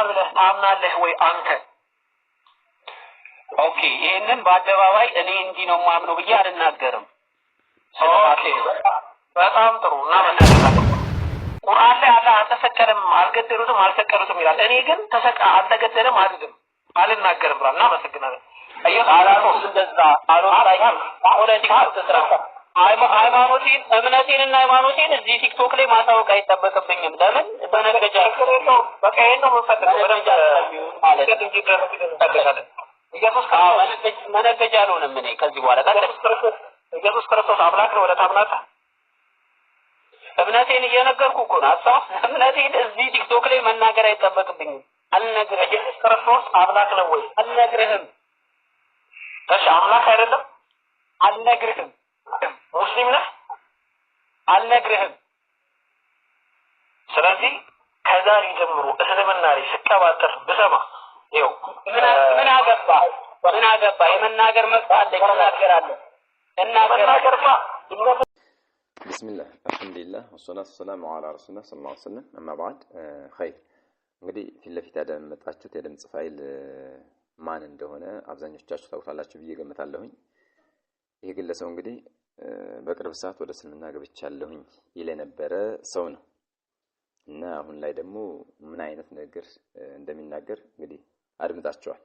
ተሰጥቷል ብለህ ታምናለህ ወይ አንተ? ኦኬ ይሄንን በአደባባይ እኔ እንዲህ ነው ማምነው ብዬ አልናገርም። ኦኬ በጣም ጥሩ እና መናገር ቁርአን ላይ አላህ አልተሰቀለም አልገደሉትም አልሰቀሉትም ይላል። እኔ ግን አልተገደለም አይደለም አልናገርም ብላ እና መሰግናለሁ። አላህ እንደዛ አላህ ፖለቲካ ተስራ ሃይማኖቴን እምነቴንና ሃይማኖቴን እዚህ ቲክቶክ ላይ ማሳወቅ አይጠበቅብኝም። ለምን በነገጃ ነው በቃ ይሄን ነው የምፈልገው በደንብ ማለት እንጂ ተገደለ ኢየሱስ ክርስቶስ መነገጃ አልሆንም። እኔ ከዚህ በኋላ ኢየሱስ ክርስቶስ አምላክ ነው ወደ ታምናታ እምነቴን እየነገርኩ እኮ ነው። አሳው እምነቴን እዚህ ቲክቶክ ላይ መናገር አይጠበቅብኝም። አልነግርህም። ኢየሱስ ክርስቶስ አምላክ ነው ወይ? አልነግርህም። እሺ አምላክ አይደለም? አልነግርህም። ሙስሊም ነህ? አልነግርህም። ስለዚህ ከዛሬ ጀምሮ እስልምና ላይ ስቀባጠር ብሰማ ይኸው ምን አገባ የመናገር መብት አለኝ። እናገራለሁ እናገራለሁ። ቢስሚላህ አልሐምዱሊላህ ወሰላቱ ወሰላሙ ዐላ ረሱሊላህ ሰለላሁ ዐለይሂ ወሰለም አማ በዕድ ኸይር። እንግዲህ ፊት ለፊት ያደመጣችሁት የድምጽ ፋይል ማን እንደሆነ አብዛኞቻችሁ ታውቃላችሁ ብዬ ገምታለሁኝ። ይሄ ግለሰብ እንግዲህ በቅርብ ሰዓት ወደ እስልምና ገብቻለሁኝ ይል የነበረ ሰው ነው እና አሁን ላይ ደግሞ ምን አይነት ነገር እንደሚናገር እንግዲህ አድምጣችኋል።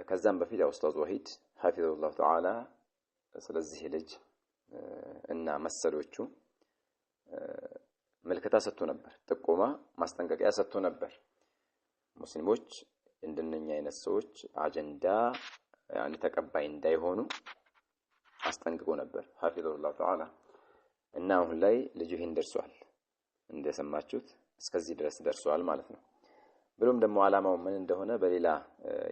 ከዛም በፊት ያው ኡስታዝ ወሂድ ሐፊዘሁላህ ተዓላ ስለዚህ ልጅ እና መሰሎቹ መልከታ ሰጥቶ ነበር፣ ጥቆማ ማስጠንቀቂያ ሰጥቶ ነበር። ሙስሊሞች እንደነኛ አይነት ሰዎች አጀንዳ ያኒ ተቀባይ እንዳይሆኑ አስጠንቅቆ ነበር ሐፊዘሁላህ ተዓላ እና አሁን ላይ ልጁ ይሄን ደርሷል። እንደሰማችሁት እስከዚህ ድረስ ደርሷል ማለት ነው። ብሎም ደግሞ ዓላማው ምን እንደሆነ በሌላ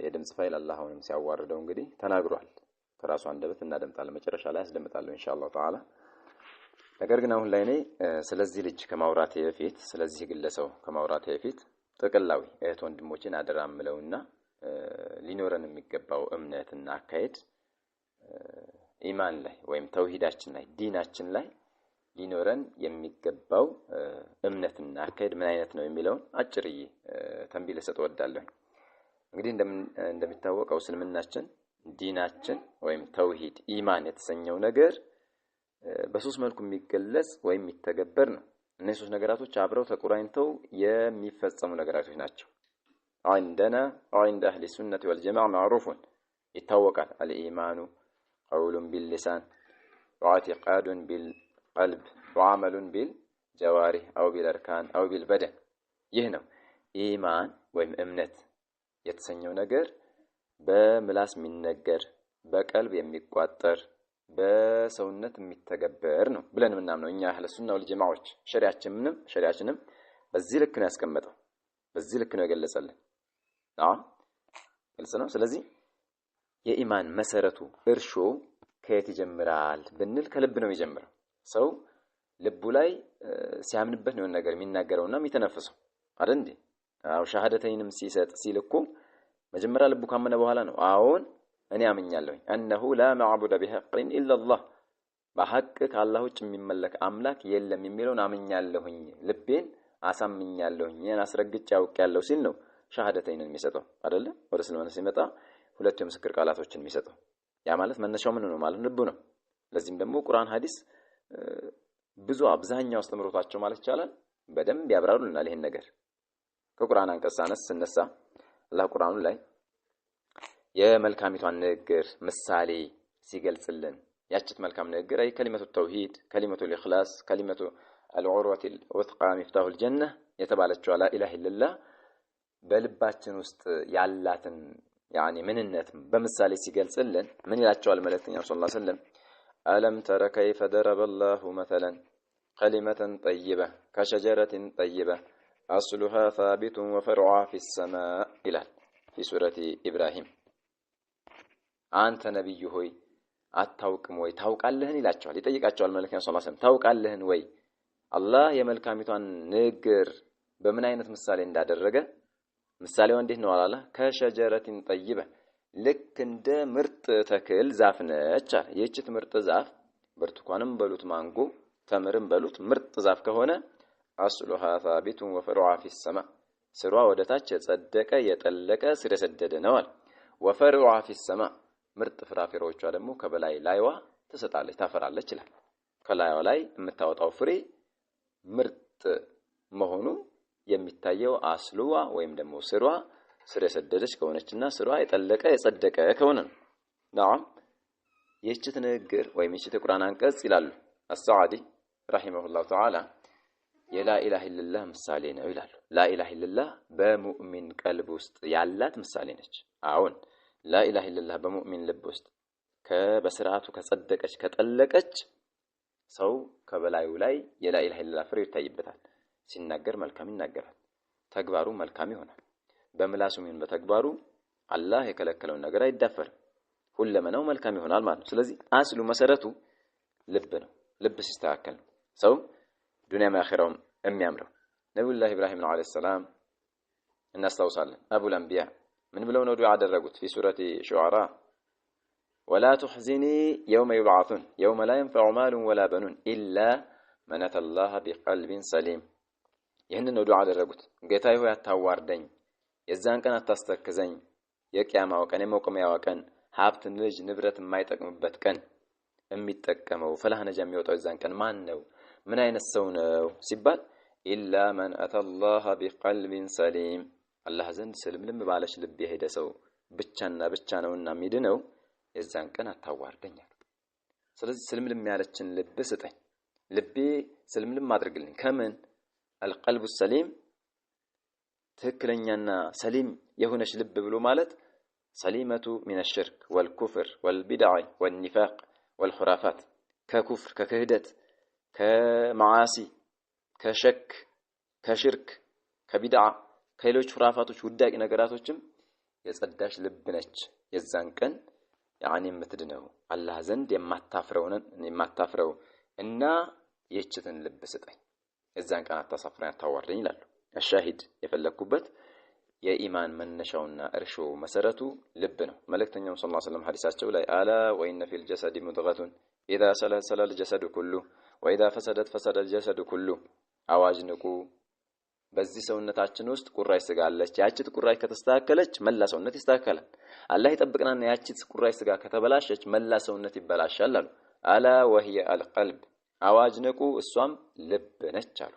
የድምጽ ፋይል አላህውንም ሲያዋርደው እንግዲህ ተናግሯል። ከራሱ አንደበት እናደምጣለን። መጨረሻ ላይ አስደምጣለሁ ኢንሻአላህ ተዓላ። ነገር ግን አሁን ላይ እኔ ስለዚህ ልጅ ከማውራቴ በፊት ስለዚህ ግለሰው ከማውራቴ በፊት ጥቅላዊ እህት ወንድሞችን አደራምለውና ሊኖረን የሚገባው እምነትና አካሄድ ኢማን ላይ ወይም ተውሂዳችን ላይ ዲናችን ላይ ሊኖረን የሚገባው እምነትና አካሄድ ምን አይነት ነው የሚለውን አጭርዬ ተንቢል ሰጥ ወዳለሁ። እንግዲህ እንደሚታወቀው እስልምናችን ዲናችን ወይም ተውሂድ ኢማን የተሰኘው ነገር በሶስት መልኩ የሚገለጽ ወይም የሚተገበር ነው። እነዚህ ሶስት ነገራቶች አብረው ተቆራኝተው የሚፈጸሙ ነገራቶች ናቸው። عندنا عند اهل السنه والجماعه معروف يتوقع الايمان قول باللسان واعتقاد بالقلب وعمل بالجوارح او بالاركان او بالبدن. ይህ ነው ኢማን ወይም እምነት የተሰኘው ነገር በምላስ የሚነገር በቀልብ የሚቋጠር በሰውነት የሚተገበር ነው ብለን ምናምነው እኛ አህለ ሱና ወልጀማዓዎች። ሸሪዓችንም በዚህ ልክ ነው ያስቀመጠው፣ በዚህ ልክ ነው የገለጸልን። ግልጽ ነው። ስለዚህ የኢማን መሰረቱ እርሾ ከየት ይጀምራል ብንል ከልብ ነው የሚጀምረው። ሰው ልቡ ላይ ሲያምንበት ነው ነገር የሚናገረውና የሚተነፍሰው አይደል እንዴ? አው ሸሃደተይንም ሲሰጥ ሲልኩ መጀመሪያ ልቡ ካመነ በኋላ ነው አዎን እኔ አምኛለሁ انه لا معبود بحق الا الله በሐቅ ከአላህ ውጭ የሚመለክ አምላክ የለም የሚለውን አምኛለሁኝ፣ ልቤን አሳምኛለሁኝ፣ ያን አስረግጬ አውቄያለሁ ሲል ነው ሸሃደተይንን የሚሰጠው አይደለ? ወደ እስልምና ሲመጣ ሁለት የምስክር ቃላቶችን የሚሰጠው። ያ ማለት መነሻው ምን ነው ማለት ልቡ ነው። ለዚህም ደግሞ ቁርአን ሐዲስ ብዙ አብዛኛው አስተምሮታቸው ማለት ይቻላል በደንብ ያብራሩልናል ይሄን ነገር። ከቁርአን አንቀጽ ስነሳ አላህ ቁርአኑ ላይ የመልካሚቷን ንግግር ምሳሌ ሲገልጽልን ያችት መልካም ንግግር አይ ከሊመቱ ተውሂድ ከሊመቱ الإخلاص ከሊመቱ العروة الوثقى مفتاح الجنة የተባለችው ላ ኢላሃ ኢላላህ በልባችን ውስጥ ያላትን ያኒ ምንነት በምሳሌ ሲገልጽልን ምን ይላቸዋል መልእክተኛው ሰለላሁ ዐለይሂ ወሰለም ألم تر كيف ضرب الله مثلا كلمة طيبة كشجرة طيبة أصلها ثابت وفرعها في السماء إلى في سورة إبراهيم አንተ ነብዩ ሆይ አታውቅም ወይ ታውቃለህን ይላቸዋል፣ ይጠይቃቸዋል መልእክተኛው ሰለላሁ ዐለይሂ ወሰለም ታውቃለህን ወይ አላህ የመልካሚቷን ንግግር በምን አይነት ምሳሌ እንዳደረገ። ምሳሌው እንዴት ነው አላህ ከሸጀረቲን ጠይበ ልክ እንደ ምርጥ ተክል ዛፍ ነች። ይህች ምርጥ ዛፍ ብርቱካንም በሉት ማንጎ ተምርም በሉት ምርጥ ዛፍ ከሆነ አስሉሃ ثابت وفرعها في السماء ስሯ ወደታች የጸደቀ የጠለቀ ስር የሰደደ ነው አለ። ወፈርዑሃ ፊሰማ ምርጥ ፍራፍሬዎቿ ደግሞ ከበላይ ላይዋ ትሰጣለች ታፈራለች ይላል። ከላይዋ ላይ የምታወጣው ፍሬ ምርጥ መሆኑ የሚታየው አስሉዋ ወይም ደግሞ ስሯ ስር የሰደደች ከሆነችና ስሯ የጠለቀ የጸደቀ ከሆነ ነው። ናም ይህች ንግግር ወይም ይህች ቁርአን አንቀጽ ይላሉ አስሳዓዲ ረሂመሁላሁ ተዓላ የላኢላሃ ኢለላህ ምሳሌ ነው ይላሉ። ላኢላሃ ኢለላህ በሙእሚን ቀልብ ውስጥ ያላት ምሳሌ ነች። አሁን ላኢላሃ ኢለላህ በሙእሚን ልብ ውስጥ በስርዓቱ ከጸደቀች ከጠለቀች ሰው ከበላዩ ላይ የላኢላሃ ኢለላህ ፍሬ ይታይበታል። ሲናገር መልካም ይናገራል፣ ተግባሩ መልካም ይሆናል። በምላሱም ይሁን በተግባሩ አላህ የከለከለውን ነገር አይዳፈርም። ሁለመናው መልካም ይሆናል ማለት ነው። ስለዚህ አስሉ መሰረቱ ልብ ነው። ልብ ሲስተካከል ነው ሰው ዱንያም አኺራውም የሚያምረው። ነብዩላህ ኢብራሂም አለይሂ ሰላም እናስታውሳለን። አቡል አንቢያ ምን ብለው ነው ዱዓ ያደረጉት? في سورة شعراء ولا تحزني يوم يبعثون يوم لا ينفع مال ولا بنون إلا من أتى الله بقلب سليم። ይህንን ነው ዱዓ ያደረጉት። ጌታዬ ሆይ አታዋርደኝ፣ የዛን ቀን አታስተክዘኝ፣ የቂያማው ቀን የመቆሚያው ቀን ሀብት ልጅ ንብረት የማይጠቅምበት ቀን የሚጠቀመው ፈላህ ነጃ የሚወጣው የዛን ቀን ማን ነው? ምን አይነት ሰው ነው ሲባል ኢላ መን አተላህ ቢቀልቢን ሰሊም አላህ ዘንድ ስልምልም ባለች ልብ የሄደ ሰው ብቻና ብቻ ነውና የሚድነው። የዛን ቀን አታዋርደኛል። ስለዚህ ስልምልም ያለችን ልብ ስጠኝ፣ ልቤ ስልምልም አድርግልኝ። ከምን አልቀልቡ ሰሊም ትክክለኛና ሰሊም የሆነች ልብ ብሎ ማለት ሰሊመቱ ሚነ ሽርክ ወልኩፍር ወልቢድዓ ወልኒፋቅ ወልኹራፋት ከኩፍር ከክህደት ከመዓሲ ከሸክ ከሽርክ ከቢድዓ ከሌሎች ኹራፋቶች ውዳቂ ነገራቶችም የጸዳች ልብ ነች። የዛን ቀን ያኒ የምትድነው አላህ ዘንድ የማታፍረው እና የችትን ልብ ስጠኝ፣ የዛን ቀን አታሳፍረኝ አታዋርደኝ ይላሉ። አሻሂድ የፈለኩበት የኢማን መነሻውና እርሾ መሰረቱ ልብ ነው። መልእክተኛው ሰለላሁ ዐለይሂ ወሰለም ሐዲሳቸው ላይ አላ ወኢነ ፊል ጀሰዲ ሙድገቱን ኢዛ ሰለለ ሰለል ጀሰዱ ኩሉ ወኢዛ ፈሰደት ፈሰደ الجسد ኩሉ። አዋጅ ንቁ፣ በዚህ ሰውነታችን ውስጥ ቁራሽ ስጋ አለች። ያቺ ቁራሽ ከተስተካከለች መላ ሰውነት ይስተካከላል። አላህ ይጠብቅናና ያቺ ቁራሽ ስጋ ከተበላሸች መላ ሰውነት ይበላሻል አሉ። አላ ወህየ አልቀልብ፣ አዋጅ ንቁ፣ እሷም ልብ ነች አሉ።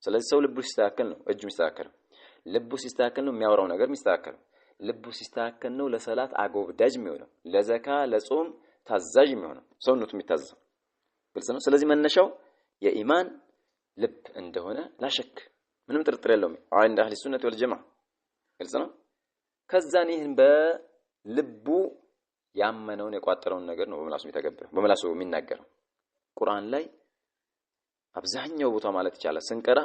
ስለዚህ ሰው ልቡ ሲስተካከል ነው እጁ የሚስተካከለው። ልቡ ሲስተካከል ነው የሚያወራው ነገር የሚስተካከለው። ልቡ ሲስተካከል ነው ለሰላት አጎብዳጅ የሚሆነው፣ ለዘካ ለጾም ታዛዥ የሚሆነው፣ ሰውነቱ የሚታዘዘው። ግልጽ ነው። ስለዚህ መነሻው የኢማን ልብ እንደሆነ ላሸክ ምንም ጥርጥር የለውም። عند اهل السنه والجماعه ግልጽ ነው። ከዛን ይህን በልቡ ያመነውን የቋጠረውን ነገር ነው በመላሱ የሚተገብረው በመላሱ የሚናገረው። ቁርአን ላይ አብዛኛው ቦታ ማለት ይቻላል ስንቀራ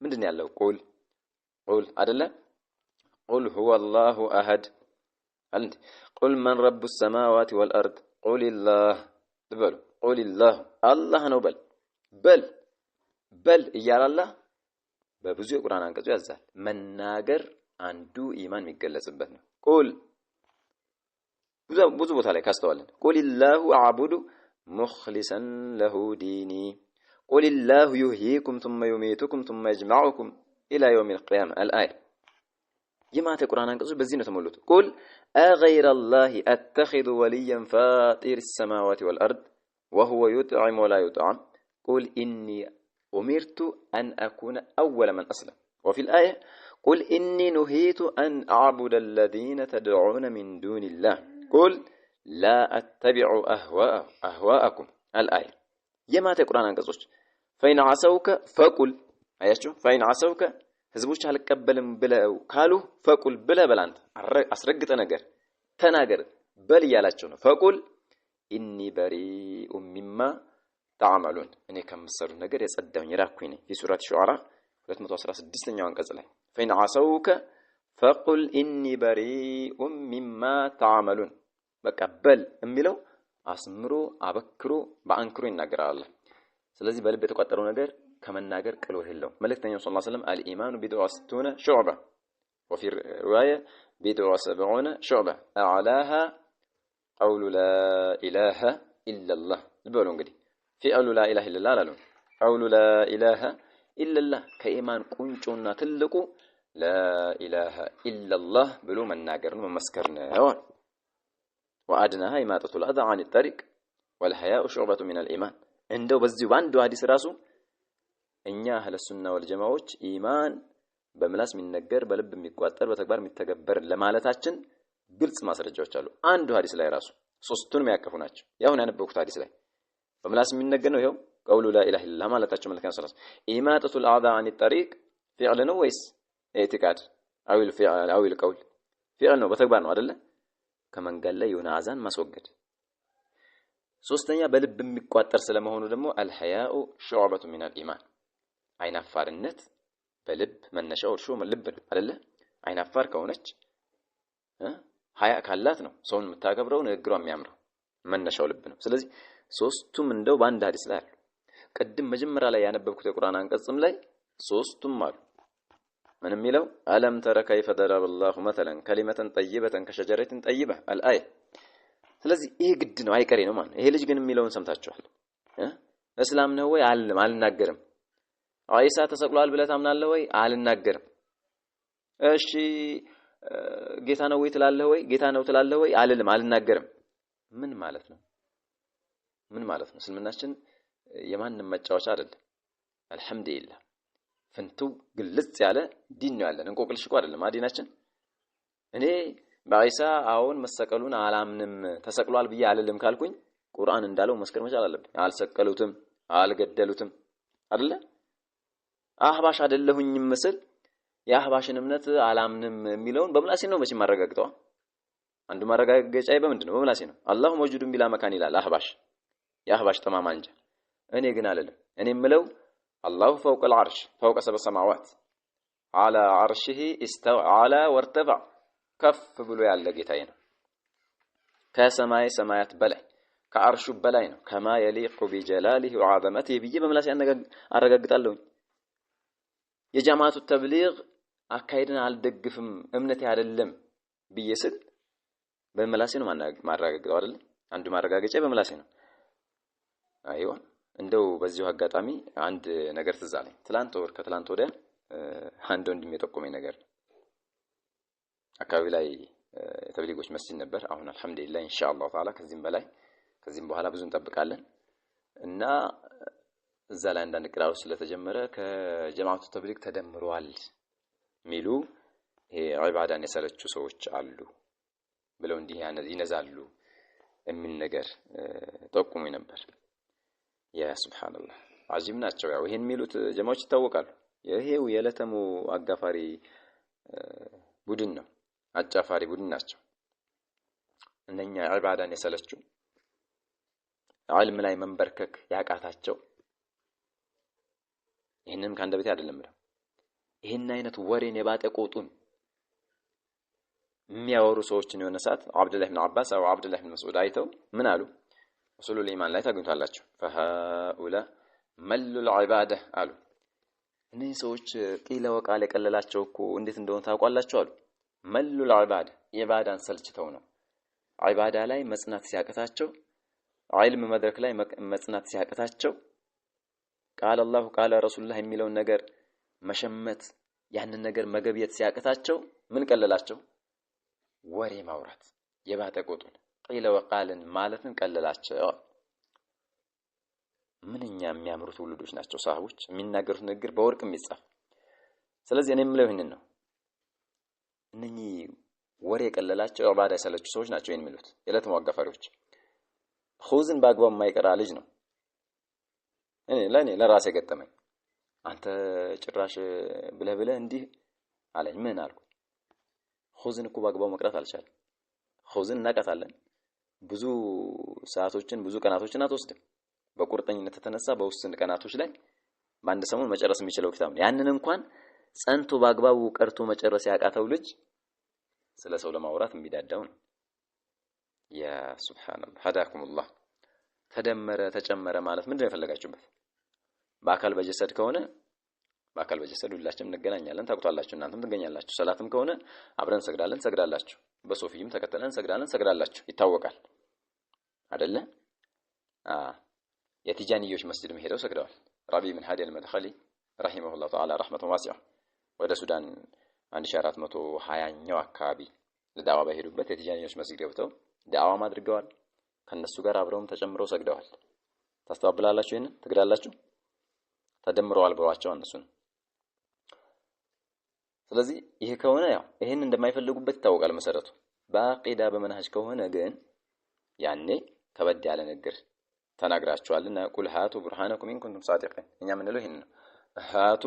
ምንድን ያለው ቁል አይደለ? ቁል هو الله احد አንድ ቁል من رب السماوات والارض ቁል الله በሉ ቁል الله አላህ ነው በል እያላላ በብዙ የቁርአን አንቀጾ ያዛል። መናገር አንዱ ኢማን የሚገለጽበት ነው። ቁል ብዙ ቦታ ላይ ካስተዋለን ቁል الله اعبد مخلصا له ديني ቁል الله يحييكم ثم يميتكم ثم يجمعكم الى يوم القيامه الايه የማተ ቁርአን አንቀጾች በዚህ ነው ተሞሉት። ቁል اغير الله اتخذ وليا فاطر السماوات والارض وهو يطعم ولا يطعم قل إني أمرت أن أكون أول من أسلم. وفي الآية قل إني نهيت أن أعبد الذين تدعون من دون الله قل لا أتبع أهواءكم الآية يما تقرأنا نقصوش فإن عصوك فقل أيشو فإن عصوك ህዝቦች አልቀበልም ብለው ካሉ ፈቁል በላንተ አስረግጠ ነገር ተናገር በል ያላቸው ነው። ፈቁል ኢኒ በሪኡ ሚማ ተዓመሉን እኔ ከምሰሩ ነገር የጸዳሁኝ የራኩኝ ነኝ። في سورة الشعراء 216ኛው አንቀጽ ላይ فإن عصوك فقل إني بريء مما تعملون በቃ በል የሚለው አስምሮ አበክሮ በአንክሮ ይናገራል። ስለዚህ በልብ የተቋጠረው ነገር ከመናገር ቅሎት የለውም። መልእክተኛው ሰለላሁ ዐለይሂ ወሰለም አልኢማኑ ቢድዑ ወሲቱነ ሹዕባ وفي رواية بضع وسبعون شعبة أعلاها قول لا إله إلا الله ልበሉ እንግዲህ في قول لا إله إلا الله قول لا إله إلا الله ከኢማን ቁንጮና ትልቁ لا إله إلا الله بلو من ناقرن ومسكرنا وأدناها إماتة الأذى عن الطريق والحياء شعبة من الإيمان عنده بزي باندو حديث راسو إنيا أهل السنة والجماعة إيمان بملاس من نجر بلب ميقواتر بتكبر متكبر لمالتاችን ግልጽ ማስረጃዎች አሉ አንዱ ሐዲስ ላይ ራሱ ሶስቱን የሚያቀፉ ናቸው ያው ነው ያነበብኩት ሐዲስ ላይ በመላስ የሚነገር ነው ይሄው ቀውሉ ላ ኢላሃ ኢላላህ ማለታቸው መልካም ሰላስ ኢማጠቱል አዕዛ አን الطريق فعل ነው ወይስ ኢዕቲቃድ አዊል ፊዕል አዊል ቀውል ፊዕል ነው በተግባር ነው አይደለ ከመንገድ ላይ የሆነ አዛን ማስወገድ ሶስተኛ በልብ የሚቋጠር ስለመሆኑ ደግሞ አልሐያኡ ሹዕበቱ ሚን አልኢማን አይናፋርነት በልብ መነሻው እርሾ ልብ ነው አይደለ አይናፋር ከሆነች ሀያ ካላት ነው ሰውን የምታከብረው ንግግሯ የሚያምረው መነሻው ልብ ነው ስለዚህ ሶስቱም እንደው በአንድ ሐዲስ ላይ አሉ ቅድም መጀመሪያ ላይ ያነበብኩት የቁርአን አንቀጽም ላይ ሶስቱም አሉ ምን የሚለው አለም ተረ ከይፈ ضرب الله مثلا كلمة طيبة كشجرة طيبة الآية ስለዚህ ይሄ ግድ ነው አይቀሬ ነው ማለት ይሄ ልጅ ግን የሚለውን ሰምታችኋል እስላም ነው ወይ አልናገርም አይሳ ተሰቅሏል ብለህ ታምናለህ ወይ አልናገርም እሺ ጌታ ነው ወይ ትላለህ ወይ ጌታ ነው ትላለህ ወይ አልልም አልናገርም ምን ማለት ነው እስልምናችን የማንም መጫወቻ አይደለም አልহামዱሊላህ ፍንቱ ግልጽ ያለ ዲን ነው ያለን እንቆቅልሽ እኮ አይደለም አዲናችን እኔ በአይሳ አሁን መሰቀሉን አላምንም ተሰቅሏል ብዬ አልልም ካልኩኝ ቁርአን እንዳለው መስከር መቻል አለብኝ አልሰቀሉትም አልገደሉትም አይደለ አህባሽ አይደለሁኝም መስል የአህባሽን እምነት አላምንም የሚለውን በምላሴ ነው መቼም ማረጋግጠው አንዱ ማረጋገጫዬ በምንድነው በምላሴ ነው አላሁ መውጁዱን ቢላ መካን ይላል አህባሽ የአህባሽ ተማማ እንጂ እኔ ግን አልልም እኔ የምለው አላሁ فوق العرش فوق سبع سماوات على عرشه استوى على وارتفع ከፍ ብሎ ያለ ጌታዬ ነው ከሰማይ ሰማያት በላይ ከአርሹ በላይ ነው ከማ يليق بجلاله وعظمته ብዬ በምላሴ አረጋግጣለሁ የጀማዓቱ ተብሊግ አካይድን አልደግፍም እምነቴ አይደለም ብዬ ስል በመላሴ ነው ማረጋገጫው አይደል አንዱ ማረጋገጫ በመላሴ ነው አይዋ እንደው በዚሁ አጋጣሚ አንድ ነገር ትዝ አለኝ ከትላንት ወዲያ አንድ ወንድም የጠቆመኝ ነገር አካባቢ ላይ የተብሊጎች መስጂድ ነበር አሁን አልহামዱሊላህ ኢንሻአላህ ተዓላ ከዚህም በኋላ ብዙ እንጠብቃለን እና እዛ ላይ አንዳንድ ቅራው ስለተጀመረ ከጀማዓቱ ተብሊግ ተደምሯል ሚሉ ይሄ ዒባዳን የሰለቹ ሰዎች አሉ ብለው እንዲህ ይነዛሉ የሚል ነገር ጠቁሞኝ ነበር ያ ሱብሃንአላህ አጂብ ናቸው ያው ይሄን ሚሉት ጀማዓዎች ይታወቃሉ ይሄው የለተሙ አጋፋሪ ቡድን ነው አጫፋሪ ቡድን ናቸው እነኛ ዒባዳን የሰለቹ ዓልም ላይ መንበርከክ ያቃታቸው ይሄንን ካንደበቴ አይደለም ማለት ይሄን አይነት ወሬን የባጠ ቆጡን የሚያወሩ ሰዎችን የሆነ ሰዓት አብዱላህ ኢብኑ አባስ አው አብዱላህ ኢብኑ መስዑድ አይተው ምን አሉ ኡሱሉል ኢማን ላይ ታገኙታላችሁ ፈሃኡላ መሉል ዒባዳ አሉ እነዚህ ሰዎች ቂለ ወቃል የቀለላቸው እኮ እንዴት እንደሆነ ታውቃላችሁ አሉ መሉል ዒባዳን ሰልችተው ነው ዒባዳ ላይ መጽናት ሲያቀታቸው ዒልም መድረክ ላይ መጽናት ሲያቀታቸው ቃል አላሁ ቃል ረሱላህ የሚለውን ነገር መሸመት ያንን ነገር መገብየት ሲያቀታቸው ምን ቀለላቸው ወሬ ማውራት የባጠ ቆጡን ቂለ ወቃልን ማለትን ቀለላቸው ምንኛ የሚያምሩት ውልዶች ናቸው ሳህቦች የሚናገሩት ንግግር በወርቅ የሚጻፍ ስለዚህ እኔ የምለው ይሄንን ነው እነኚህ ወሬ ቀለላቸው ዒባዳ የሰለቹ ሰዎች ናቸው የሚሉት የዕለት መዋጋፋሪዎች ኹዝን በአግባብ የማይቀራ ልጅ ነው ለኔ ለራሴ ገጠመኝ አንተ ጭራሽ ብለህ እንዲህ አለኝ ምን አልኩ ኹዝን እኮ በአግባቡ መቅራት አልቻለም ኹዝን እናቀታለን ብዙ ሰዓቶችን ብዙ ቀናቶችን አትወስድም በቁርጠኝነት ተነሳ በውስን ቀናቶች ላይ በአንድ ሰሞን መጨረስ የሚችለው ኪታብ ነው ያንን እንኳን ጸንቶ በአግባቡ ቀርቶ መጨረስ ያቃተው ልጅ ስለ ሰው ለማውራት የሚዳዳው ነው ያ ሱብሃንአላህ ሀዳኩሙላህ ተደመረ ተጨመረ ማለት ምንድነው የፈለጋችሁበት በአካል በጀሰድ ከሆነ በአካል በጀሰድ ሁላችንም እንገናኛለን ታውቁታላችሁ እናንተም ትገኛላችሁ ሰላትም ከሆነ አብረን ሰግዳላችሁ በሶፊም ተከተለን ሰግዳላችሁ ይታወቃል አይደለ የቲጃኒዮች መስጂድ ሄደው ሰግደዋል ረቢ ምን ሀዲ አልመድኸሊ ረሂመሁላህ ተዓላ ረህመቱን ዋሲዓ ወደ ሱዳን 1420ኛው አካባቢ ለዳዋ በሄዱበት የቲጃኒዎች መስጊድ ገብተው ዳዋም አድርገዋል። ከነሱ ጋር አብረውም ተጨምረው ሰግደዋል። ታስተባብላላችሁ? ይሄንን ትግዳላችሁ? ተደምረዋል ብለዋቸው እነሱን። ስለዚህ ይሄ ከሆነ ያው ይሄን እንደማይፈልጉበት ይታወቃል መሰረቱ። በአቂዳ በመንሃጅ ከሆነ ግን ያኔ ከበድ ያለ ነገር ተናግራችኋልና ቁል ሃቱ ቡርሃነኩም ኢን ኩንቱም ሳዲቂን። እኛ የምንለው ይሄን ነው። ሃቱ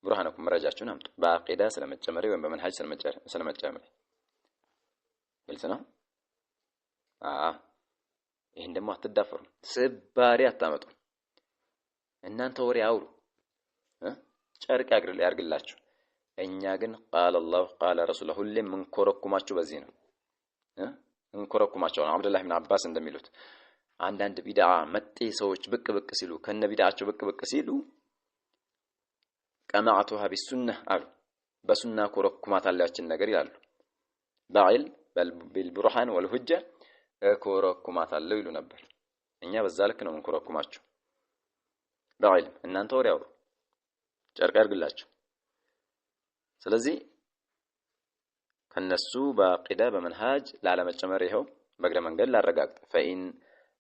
ቡርሃነኩም መረጃችሁን አምጡ። በአቂዳ ስለመጨመር ወይም በመንሃጅ ስለመጨመር ግልጽ ነው። ይሄን ደግሞ አትዳፈሩ፣ ስባሪ አታመጡ። እናንተ ወሬ አውሩ፣ ጨርቅ ያርግላችሁ። እኛ ግን ቃለ አላሁ ቃለ ረሱሉ ሁሌም እንኮረኩማችሁ በዚህ ነው። እንኮረኩማቸው ነው። አብዱላህ ኢብኑ አባስ እንደሚሉት አንዳንድ ቢድዓ መጤ ሰዎች ብቅ ሲሉ ከነ ቢድዓቸው ብቅ ሲሉ ቀማዓቱሃ ቢሱነህ አሉ፣ በሱና ኮረኩማታለሁ ያችን ነገር ይላሉ። በዒልም ቢልቡርሃን ወልሁጃ ኮረኩማታለሁ ይሉ ነበር። እኛ በዛ ልክ ነው እንኮረኩማቸው በዒልም። እናንተ ወሬ አውሩ፣ ጨርቅ ያርግላችሁ። ስለዚህ ከነሱ በአቂዳ በመንሃጅ ላለመጨመር ይኸው በእግረ መንገድ ላረጋግጥ። ፈኢን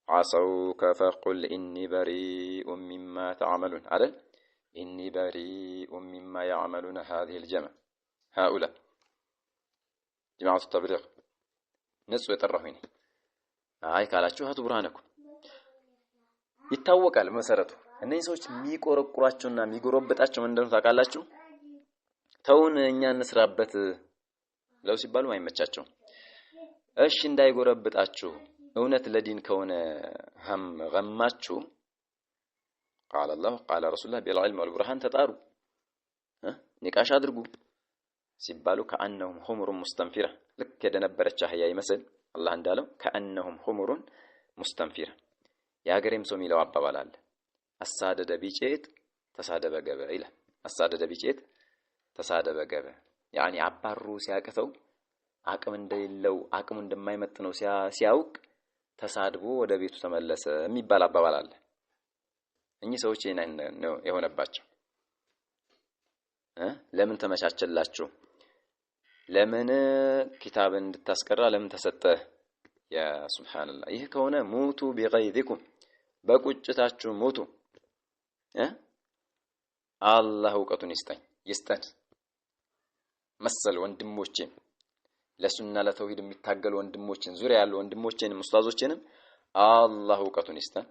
ዓሰውከ ፈቁል ኢኒ በሪኡ ሚማ ተዕመሉን አይደል? ኢኒ በሪኡ ሚማ ያዕመሉነ ሃዚሂል ሃኡላ ጀማዓቱ ተብሊግ ንጹህ የጠራሁኝ ነኝ። አይ ካላችሁ ሃቱ ቡርሃነኩም ይታወቃል መሰረቱ። እነዚህ ሰዎች የሚቆረቁሯቸውና የሚጎረበጣቸው ምን እንደሆነ ታውቃላችሁ? ተውን እኛ እንስራበት ለው ሲባሉ አይመቻቸው። እሺ እንዳይጎረብጣችሁ እውነት ለዲን ከሆነ ገማችሁ ቃለ አላሁ ቃለ ረሱሉላህ ቢልዕልም ወልቡርሃን ተጣሩ፣ ኒቃሽ አድርጉ ሲባሉ ከአነሁም ሁሙሩን ሙስተንፊራ ልክ የደነበረች አህያ ይመስል አላህ እንዳለው ከአነሁም ሁሙሩን ሙስተንፊራ። የሀገሬም ሰው የሚለው አባባል አለ፣ አሳደደ ቢጬት ተሳደበ ገበ ይላል። አሳደደ ቢጬት ተሳደበ ገበ ያኒ አባሩ ሲያቅተው አቅም እንደሌለው አቅሙ እንደማይመጥነው ሲያውቅ ተሳድቦ ወደ ቤቱ ተመለሰ የሚባል አባባል አለ። እኚህ ሰዎች ነው የሆነባቸው። ለምን ተመቻቸላችሁ? ለምን ኪታብን እንድታስቀራ ለምን ተሰጠ? ያ ሱብሃንአላህ። ይህ ከሆነ ሙቱ ቢገይዚኩም በቁጭታችሁ ሙቱ። አላህ እውቀቱን ይስጠን መሰል ወንድሞቼን ለሱና ለተውሂድ የሚታገሉ ወንድሞችን ዙሪያ ያሉ ወንድሞቼንም ኡስታዞቼንም አላህ እውቀቱን ይስጠን።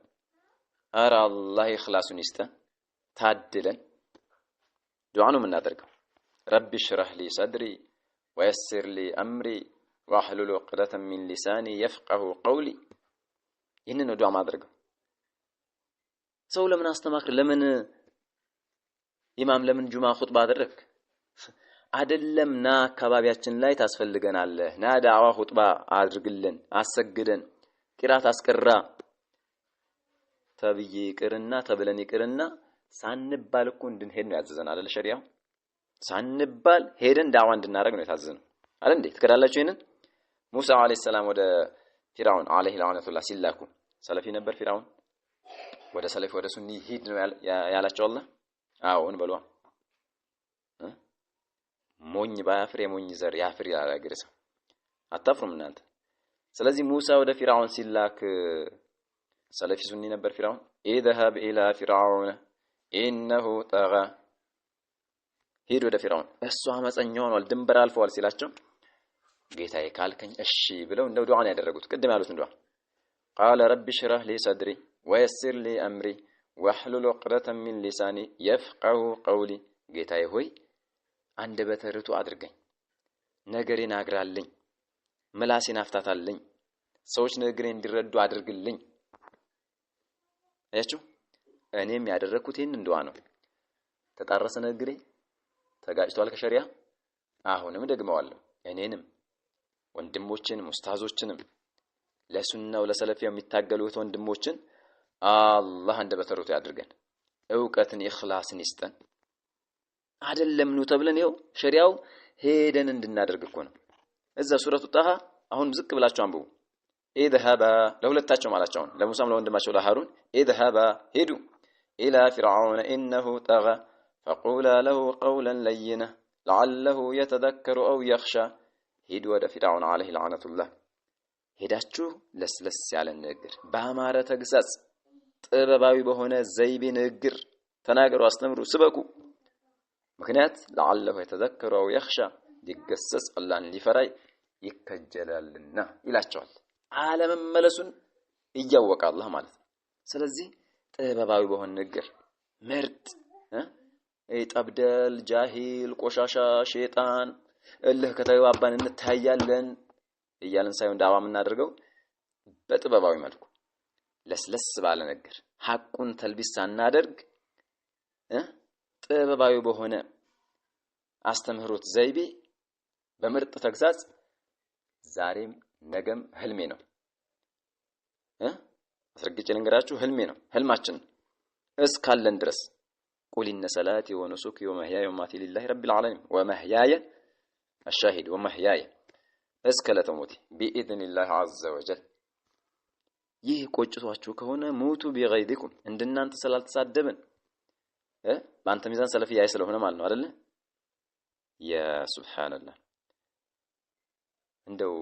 አረ አላህ ኢኽላሱን ይስጠን። ታድለን ዱዓ ነው የምናደርገው። ረቢ ሽረህ ሊ ሰድሪ ወየስር ሊ አምሪ ወአህሉል ዑቅደተን ሚን ሊሳኒ የፍቀሁ ቀውሊ። ይህንን ዱዓ ማድረገው። ሰው ለምን አስተማክር፣ ለምን ኢማም፣ ለምን ጁማ ኹጥባ አደረክ አይደለም። ና አካባቢያችን ላይ ታስፈልገናለህ፣ ና ዳዕዋ ኹጥባ አድርግልን፣ አሰግደን፣ ቂራት አስቀራ ተብዬ ይቅርና ተብለን ይቅርና ሳንባል እኮ እንድንሄድ ነው ያዘዘን አይደል? ሸሪዓው ሳንባል ሄደን ዳዕዋ እንድናደርግ ነው የታዘዘን አይደል? እንዴ ትከዳላችሁ? ይሄንን ሙሳ አለይሂ ሰላም ወደ ፊርዓውን አለይሂ ለዓነቱላህ ሲላኩ ሰለፊ ነበር ፊርዓውን። ወደ ሰለፊ ወደ ሱኒ ሂድ ነው ያላቸው አላህ። አዎን በሏ። ሞኝ ባያፍር የሞኝ ዘር ያፍር ይላል አገር ሰው። አታፍሩም እናንተ? ስለዚህ ሙሳ ወደ ፊርዓውን ሲላክ ሰለፊ ሱኒ ነበር ፊርዓውን። ኢዝሀብ ኢላ ፊርዓውን ኢነሁ ጠጋ፣ ሂድ ወደ ፊርዓውን እሱ አመፀኛ ሆኗል ድንበር አልፈዋል ሲላቸው ጌታዬ ካልከኝ እሺ ብለው እንደው ዱዓን ያደረጉት ቅድም ያሉት ዱዓ ቃለ ረቢ ሽረህ ሊ ሰድሪ ወየስር ሊ አምሪ ወህሉል ዑቅደተን ሚን ሊሳኒ የፍቀሁ ቀውሊ። ጌታዬ ሆይ አንደበተ ርቱዕ አድርገኝ፣ ነገሬን አግራልኝ፣ ምላሴን አፍታታልኝ፣ ሰዎች ነገሬን እንዲረዱ አድርግልኝ። አያችሁ እኔም ያደረኩት ይሄን ዱዓ ነው። ተጣረሰ ነገሬ ተጋጭቷል ከሸሪዓ። አሁንም ደግመዋለሁ። እኔንም ወንድሞችንም ኡስታዞችንም ለሱናው ለሰለፊያው የሚታገሉት ወንድሞችን አላህ አንደበተ ርቱዕ ያድርገን፣ ዕውቀትን ኢኽላስን ይስጠን። አይደለም ነው ተብለን ይኸው ሸሪዓው ሄደን እንድናደርግ እኮ ነው። እዛ ሱረቱ ጣሃ አሁን ዝቅ ብላችሁ አንብቡ። ኢዝሀባ ለሁለታቸው ማላቸው ለሙሳም ለወንድማቸው ለሃሩን ኢዝሀባ ሄዱ ኢላ ፊርዓውን ኢነሁ ጠጋ ፈቁላ ለሁ ቀውለን ለይነ ለዓለሁ የተዘከሩ አው የኽሻ። ሂድ ወደ ፊርዓውን ዓለይሂ ለዓነቱላህ ሄዳችሁ ለስለስ ያለ ንግግር፣ በአማረ ተግሳጽ፣ ጥበባዊ በሆነ ዘይቤ ንግግር ተናገሩ፣ አስተምሩ፣ ስበኩ። ምክንያት ለዓለሁ የተዘከሩ አው የኽሻ ሊገሰጽ አላህን ሊፈራ ይከጀላልና ይላቸዋል። አለመመለሱን እያወቀ አላህ ማለት ነው። ስለዚህ ጥበባዊ በሆነ ንግግር ምርጥ ጠብደል፣ ጃሂል፣ ቆሻሻ፣ ሸይጣን እልህ ከተባባን እንታያለን እያልን ሳይሆን ዳዋ የምናደርገው በጥበባዊ መልኩ ለስለስ ባለ ነገር ሐቁን ተልቢስ ሳናደርግ ጥበባዊ በሆነ አስተምህሮት ዘይቤ በምርጥ ተግሳጽ ዛሬም ነገም ህልሜ ነው። አስረግጬ ልንገራችሁ፣ ህልሜ ነው፣ ህልማችን እስካለን ድረስ ቁል ኢነ ሰላቲ ወኑሱኪ ወመህያየ ወመማቲ ሊላሂ ረቢል ዓለሚን ወመህያየ አሻሂድ ወመህያየ እስከ ለተሞቲ ቢኢዝኒላሂ ዐዘ ወጀል። ይህ ቆጭቷችሁ ከሆነ ሙቱ ቢገይዚኩም፣ እንደናንተ ስላልተሳደብን በአንተ ሚዛን ሰለፊያ ስለሆነ ማለት ነው አይደለ? ያ ሱብሃንአላህ። እንደው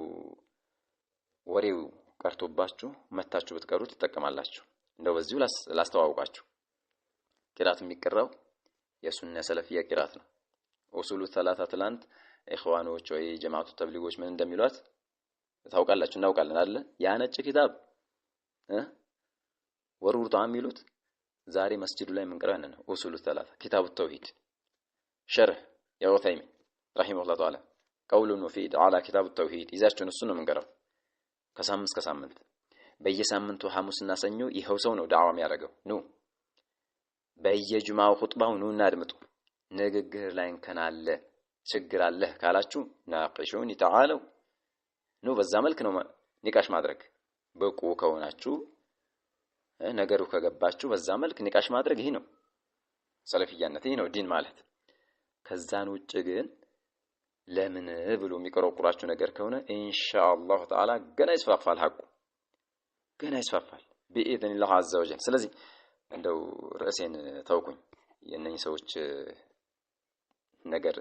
ወሬው ቀርቶባችሁ መታችሁ ብትቀሩ ትጠቀማላችሁ። እንደው በዚሁ ላስተዋውቃችሁ፣ ቂራት የሚቀራው የሱና ሰለፊያ ቂራት ነው። ኡሱሉ ሰላሳ ትላንት ኢኽዋኖች ወይ ጀማዓቱ ተብሊጎች ምን እንደሚሏት ታውቃላችሁ፣ እናውቃለን አይደለ? ያ ነጭ ኪታብ ወሩርቱ የሚሉት ዛሬ መስጂዱ ላይ የምንቀራው ነው። ኡሱሉ ሰላሳ ኪታቡ ተውሂድ ሸርህ የዑሰይሚን ረሂመሁላህ ተዓላ ቀውሉን ሙፊድ አላ ኪታቡ ተውሂድ ይዛችሁን እሱ ነው የምንቀራው ከሳምንት እስከ ሳምንት። በየሳምንቱ ሐሙስና ሰኞ ይኸው ሰው ነው ዳዕዋ የሚያደርገው። ኑ በየጁማው ኹጥባው ኑ እናድምጡ። ንግግር ላይ እንከን አለ ችግር አለ ካላችሁ ናቂሹን ተዓለው ኑ። በዛ መልክ ነው ኒቃሽ ማድረግ። በቁ ከሆናችሁ ነገሩ ከገባችሁ በዛ መልክ ኒቃሽ ማድረግ ይሄ ነው ሰለፊያነት፣ ይሄ ነው ዲን ማለት። ከዛን ውጭ ግን ለምን ብሎ የሚቆረቁራችሁ ነገር ከሆነ ኢንሻአላህ ተዓላ ገና ይስፋፋል፣ ሐቁ ገና ይስፋፋል ቢኢዝኒላህ ዐዘ ወጀል። ስለዚህ እንደው ርዕሴን ተውኩኝ። የእነኚህ ሰዎች ነገር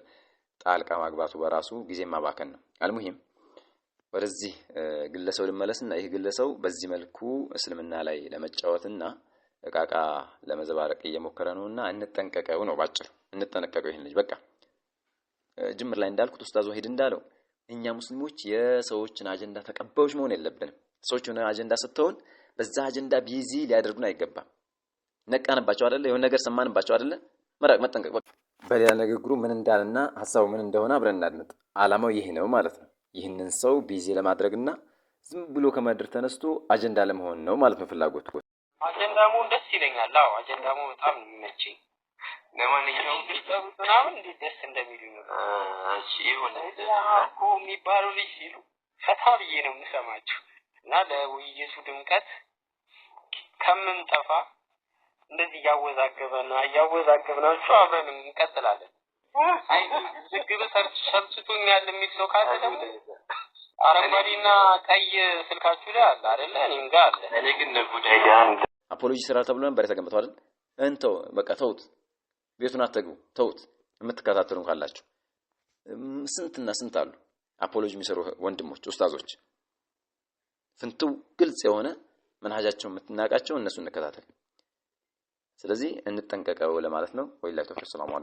ጣልቃ ማግባቱ በራሱ ጊዜ ማባከን ነው። አልሙሂም ወደዚህ ግለሰው ልመለስና ይህ ግለሰው በዚህ መልኩ እስልምና ላይ ለመጫወትና እቃቃ ለመዘባረቅ እየሞከረ ነውና እንጠንቀቀው ነው ባጭሩ። እንጠነቀቀው ይሄን ልጅ በቃ ጅምር ላይ እንዳልኩት ኡስታዝ ወሂድ እንዳለው እኛ ሙስሊሞች የሰዎችን አጀንዳ ተቀባዮች መሆን የለብንም። ሰዎችን አጀንዳ ስትሆን በዛ አጀንዳ ቢዚ ሊያደርጉን አይገባም። ነቃንባቸው አይደለ? የሆነ ነገር ሰማንባቸው አይደለ? መራቅ መጠንቀቅ። በሌላ ንግግሩ ምን እንዳለና ሐሳቡ ምን እንደሆነ አብረን እናድምጥ። ዓላማው ይሄ ነው ማለት ነው። ይህንን ሰው ቢዚ ለማድረግና ዝም ብሎ ከመድር ተነስቶ አጀንዳ ለመሆን ነው ማለት ነው ፍላጎቱ። አጀንዳሙ ደስ ይለኛል። አዎ አጀንዳሙ በጣም የሚመቸኝ። ለማንኛውም ቢጠሩት ምናምን እንዴት ደስ እንደሚሉኝ ነው። እሺ ይሁን እኮ የሚባለው ልጅ ሲሉ ፈታ ብዬ ነው የምሰማቸው እና ለውይይቱ ድምቀት ከምንጠፋ እንደዚህ እያወዛገብናቸው አብረን እንቀጥላለን። አይ ዝግብ ሰልችቶኛል የሚል ሰው ካለ ደግሞ አረንጓዴና ቀይ ስልካችሁ ላይ አለ አይደለ? እኔም ጋር አለ። እኔ ግን ጉዳይ ያን አፖሎጂ ስራ ተብሎ ነበር የተገመተው አይደል? እንተው በቃ ተውት፣ ቤቱን አትግቡ፣ ተውት። የምትከታተሉን ካላችሁ ስንትና ስንት አሉ አፖሎጂ የሚሰሩ ወንድሞች ኡስታዞች፣ ፍንቱ ግልጽ የሆነ መንሃጃቸው የምትናቃቸው እነሱ እንከታተል። ስለዚህ እንጠንቀቀው ለማለት ነው። ወይላሂ ተውፊቅ። ሰላም አለይኩም።